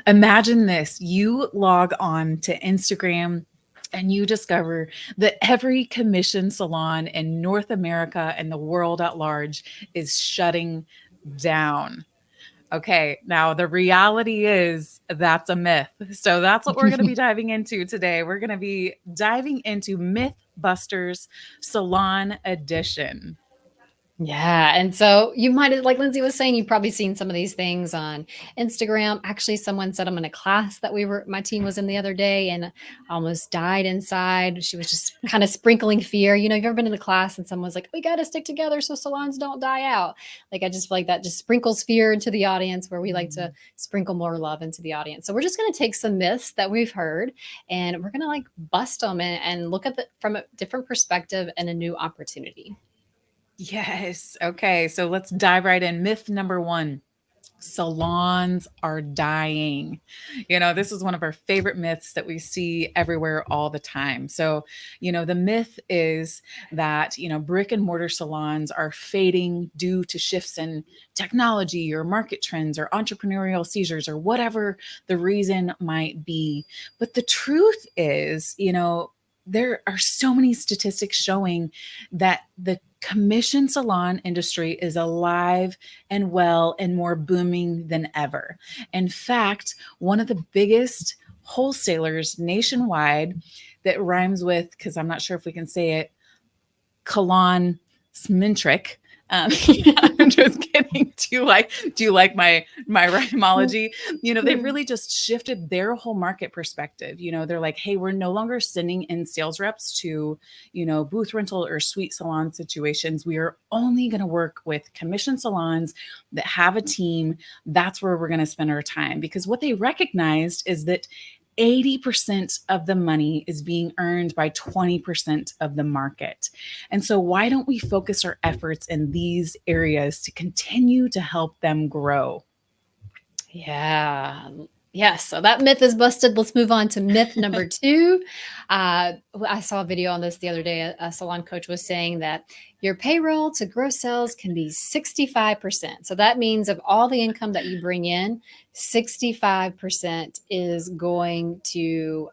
Imagine this, you log on to Instagram and you discover that every commission salon in North America and the world at large is shutting down. Okay, now the reality is that's a myth. So that's what we're going to be diving into today. We're going to be diving into Mythbusters Salon Edition. Yeah. And so you might have, like Lindsay was saying, you've probably seen some of these things on Instagram. Actually, someone said I'm in a class that my team was in the other day and almost died inside. She was just kind of sprinkling fear. You've ever been in a class and someone's like, we got to stick together so salons don't die out. Like, I just feel like that just sprinkles fear into the audience where we like to sprinkle more love into the audience. So we're just going to take some myths that we've heard and we're going to like bust them and look at it from a different perspective and a new opportunity. Yes. Okay, so let's dive right in. Myth number one, salons are dying. This is one of our favorite myths that we see everywhere all the time. So, the myth is that, brick and mortar salons are fading due to shifts in technology or market trends or entrepreneurial seizures or whatever the reason might be. But the truth is, there are so many statistics showing that the commission salon industry is alive and well and more booming than ever. In fact, one of the biggest wholesalers nationwide that rhymes with, because I'm not sure if we can say it, colon-centric. I'm just kidding. Do you like my rhymology? They've really just shifted their whole market perspective. They're like, hey, we're no longer sending in sales reps to, booth rental or suite salon situations. We are only going to work with commission salons that have a team. That's where we're going to spend our time, because what they recognized is that 80% of the money is being earned by 20% of the market. And so, why don't we focus our efforts in these areas to continue to help them grow? Yeah. Yes. So that myth is busted. Let's move on to myth number two. I saw a video on this the other day. A salon coach was saying that your payroll to gross sales can be 65%. So that means of all the income that you bring in, 65% is going to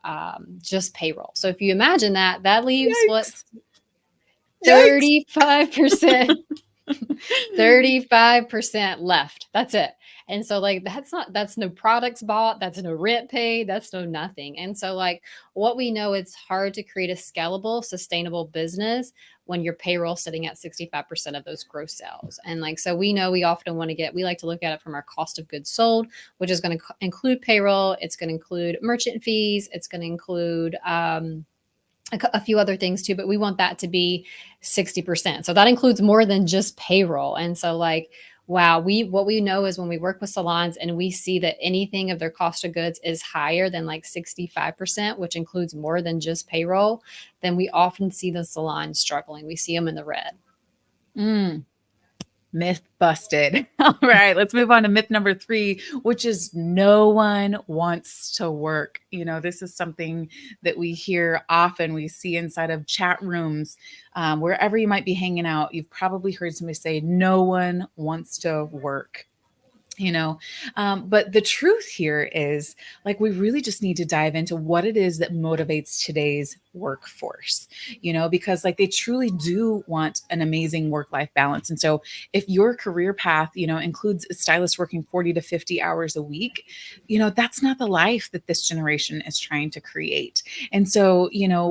just payroll. So if you imagine that, that leaves what? Yikes. Yikes. 35%. 35% left. That's it. And so like that's no products bought, that's no rent paid, that's no nothing. And so like what we know, it's hard to create a scalable, sustainable business when your payroll sitting at 65% of those gross sales. And like so we know we often want to we like to look at it from our cost of goods sold, which is going to include payroll, it's going to include merchant fees, it's going to include a few other things too, but we want that to be 60%. So that includes more than just payroll. And so like, wow, what we know is when we work with salons and we see that anything of their cost of goods is higher than like 65%, which includes more than just payroll, then we often see the salon struggling. We see them in the red. Mm. Myth busted. All right, let's move on to myth number three, which is no one wants to work. This is something that we hear often. We see inside of chat rooms, wherever you might be hanging out. You've probably heard somebody say, no one wants to work. But the truth here is, like, we really just need to dive into what it is that motivates today's workforce, because like they truly do want an amazing work-life balance. And so if your career path, includes a stylist working 40 to 50 hours a week, that's not the life that this generation is trying to create. And so,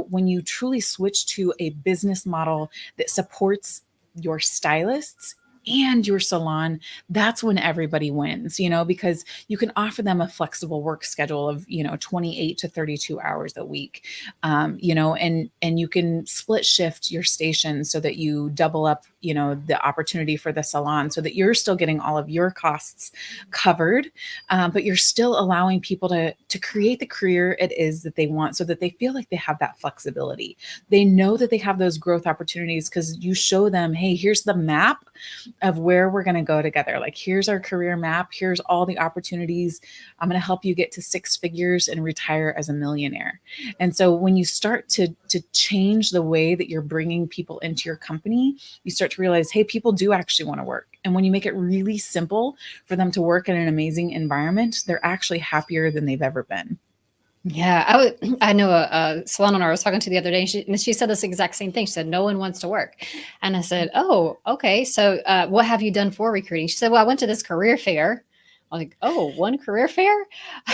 when you truly switch to a business model that supports your stylists and your salon, that's when everybody wins, because you can offer them a flexible work schedule of, 28 to 32 hours a week, and you can split shift your station so that you double up, the opportunity for the salon so that you're still getting all of your costs covered, but you're still allowing people to create the career it is that they want so that they feel like they have that flexibility. They know that they have those growth opportunities because you show them, hey, here's the map of where we're going to go together. Like, here's our career map. Here's all the opportunities. I'm going to help you get to six figures and retire as a millionaire. And so when you start to change the way that you're bringing people into your company, you start to realize, hey, people do actually want to work. And when you make it really simple for them to work in an amazing environment, they're actually happier than they've ever been. Yeah, I know a salon owner I was talking to the other day, and she said this exact same thing. She said, no one wants to work. And I said, oh, okay. So what have you done for recruiting? She said, well, I went to this career fair. I'm like, oh, one career fair?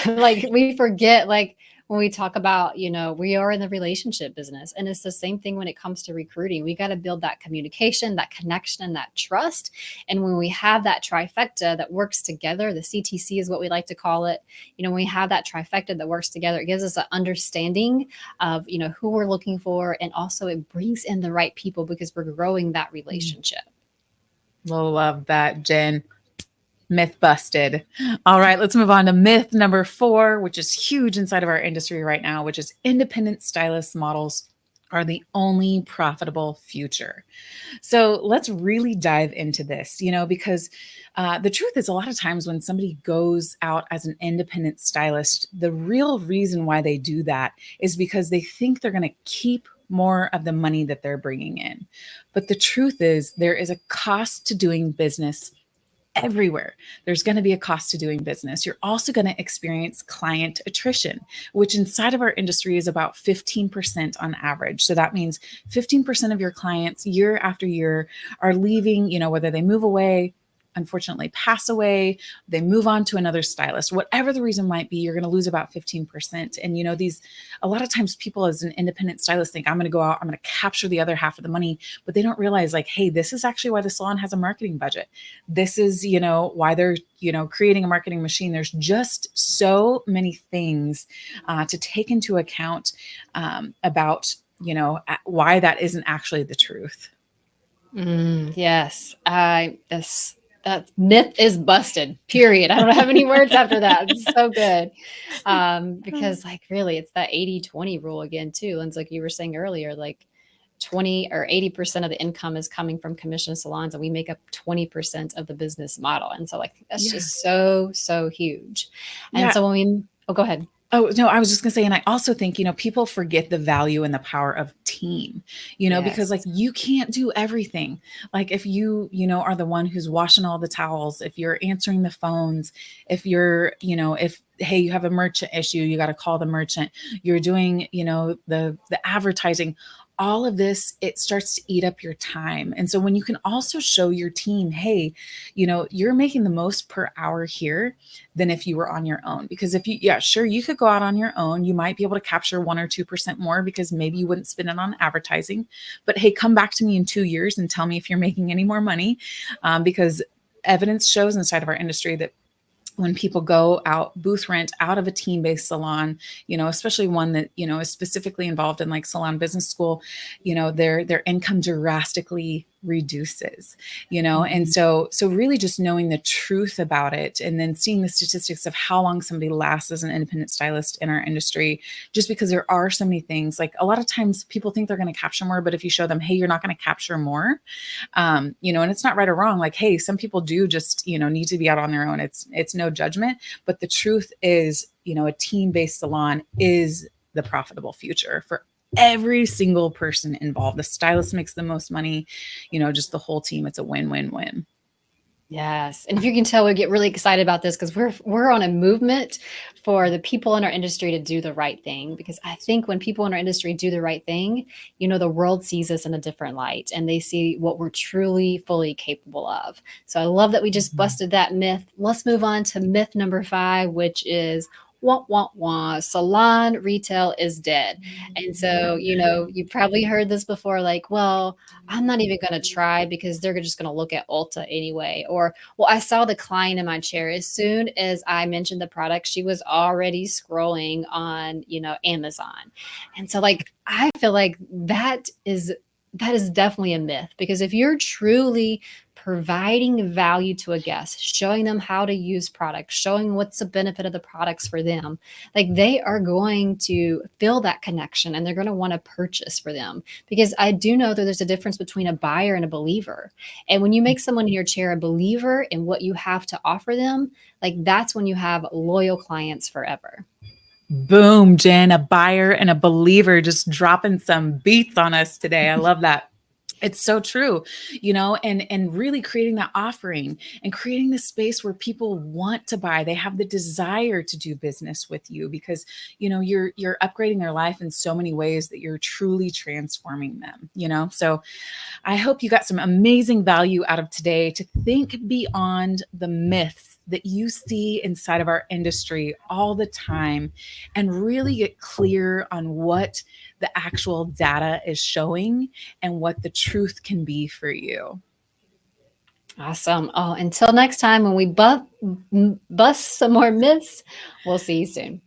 Like we forget, like when we talk about, we are in the relationship business, and it's the same thing when it comes to recruiting. We got to build that communication, that connection, and that trust. And when we have that trifecta that works together, the CTC is what we like to call it. When we have that trifecta that works together, it gives us an understanding of, who we're looking for. And also it brings in the right people because we're growing that relationship. Love that, Jen. Myth busted. All right, let's move on to myth number 4, which is huge inside of our industry right now, which is independent stylist models are the only profitable future. So let's really dive into this, because the truth is, a lot of times when somebody goes out as an independent stylist, the real reason why they do that is because they think they're going to keep more of the money that they're bringing in. But the truth is, there is a cost to doing business everywhere. There's going to be a cost to doing business. You're also going to experience client attrition, which inside of our industry is about 15% on average. So that means 15% of your clients year after year are leaving, whether they move away, unfortunately pass away, they move on to another stylist, whatever the reason might be, you're going to lose about 15%. And a lot of times people as an independent stylist think, I'm going to go out, I'm going to capture the other half of the money, but they don't realize, like, hey, this is actually why the salon has a marketing budget. This is, why they're, creating a marketing machine. There's just so many things to take into account about, why that isn't actually the truth. Yes, that myth is busted, period. I don't have any words after that. It's so good. Because like really it's that 80-20 rule again too. And it's like you were saying earlier, like 20 or 80% of the income is coming from commission salons, and we make up 20% of the business model. And so like that's just so huge. And so go ahead. Oh, no, I was just going to say, and I also think, people forget the value and the power of team, because like you can't do everything. Like if you are the one who's washing all the towels, if you're answering the phones, if you're, if, hey, you have a merchant issue, you got to call the merchant, you're doing, the advertising, all of this, it starts to eat up your time. And so when you can also show your team, hey, you're making the most per hour here than if you were on your own. Because if sure, you could go out on your own, you might be able to capture 1 or 2% more because maybe you wouldn't spend it on advertising. But hey, come back to me in 2 years and tell me if you're making any more money, because evidence shows inside of our industry that when people go out booth rent out of a team-based salon, especially one that, is specifically involved in like salon business school, their income drastically reduces, and so really just knowing the truth about it, and then seeing the statistics of how long somebody lasts as an independent stylist in our industry, just because there are so many things. Like a lot of times people think they're going to capture more, but if you show them, hey, you're not going to capture more, and it's not right or wrong. Like, hey, some people do just, need to be out on their own. It's no judgment, but the truth is, a team-based salon is the profitable future for every single person involved. The stylist makes the most money, just the whole team. It's a win-win-win. Yes. And if you can tell, we get really excited about this because we're on a movement for the people in our industry to do the right thing. Because I think when people in our industry do the right thing, the world sees us in a different light and they see what we're truly, fully capable of. So I love that we just busted that myth. Let's move on to myth number 5, which is salon retail is dead. And so, you probably heard this before, like, well, I'm not even going to try because they're just going to look at Ulta anyway. Or, well, I saw the client in my chair. As soon as I mentioned the product, she was already scrolling on, Amazon. And so like, I feel like that is definitely a myth, because if you're truly providing value to a guest, showing them how to use products, showing what's the benefit of the products for them, like they are going to feel that connection and they're going to want to purchase for them. Because I do know that there's a difference between a buyer and a believer. And when you make someone in your chair a believer in what you have to offer them, like that's when you have loyal clients forever. Boom, Jen, a buyer and a believer, just dropping some beats on us today. I love that. It's so true, and really creating that offering and creating this space where people want to buy. They have the desire to do business with you because you're upgrading their life in so many ways that you're truly transforming them. So I hope you got some amazing value out of today to think beyond the myths that you see inside of our industry all the time and really get clear on what the actual data is showing and what the truth can be for you. Awesome. Oh, until next time when we bust some more myths, we'll see you soon.